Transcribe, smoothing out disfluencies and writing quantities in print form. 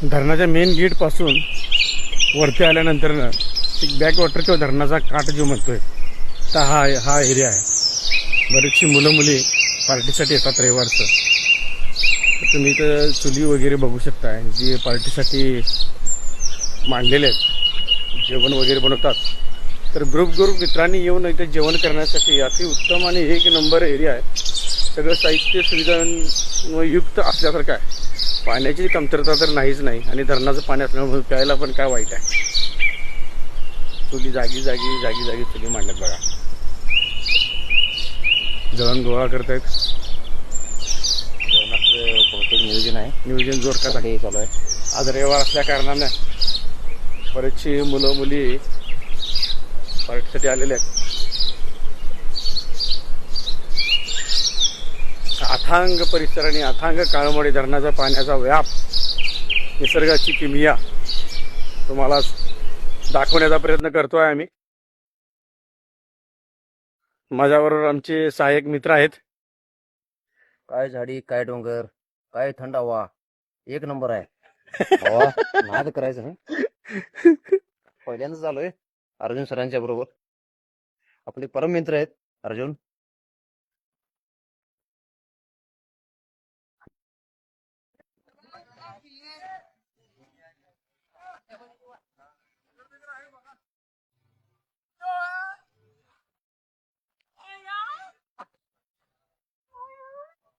धरणाच्या main gate पासून वरती आल्यानंतर एक बॅकवॉटर किंवा धरणाचा काठ जो म्हणतोय तर हा एरिया आहे. बरीचशी मुलं मुली पार्टीसाठी येतात रविवारचं. तर तुम्ही इथं चुली वगैरे बघू शकता जी पार्टीसाठी मांडलेले आहेत, जेवण वगैरे बनवतात. तर ग्रुप मित्रांनी येऊन इथं जेवण करण्यासाठी अति उत्तम आणि एक नंबर एरिया आहे. सगळं साहित्य सुविधा युक्त असल्यासारखं आहे. पाण्याची कमतरता तर नाहीच नाही आणि धरणाचं पाणी असल्यामुळे प्यायला पण काय वाईट आहे. चुली जागी चुली मांडल्यात बघा. जळण गोळा करतायत. जेवणाचं बहुतेक नियोजन आहे. नियोजन जोरदार चालू आहे. आज रविवार असल्या कारणाने बरेचशी मुलं मुली पार्टीसाठी आलेले आहेत. अथांग परिसर आणि अथांग काळमोडी धरणाचा पाण्याचा व्याप, निसर्गाची किमया तुम्हाला दाखवण्याचा प्रयत्न करतोय आम्ही. माझ्याबरोबर आमचे सहाय्यक मित्र आहेत. काय झाडी, काय डोंगर, काय थंड हवा, एक नंबर आहे. हवा नाद करायचं ना. पहिल्यांदाच आलोय अर्जुन सरांच्या बरोबर. आपले परम मित्र आहेत अर्जुन.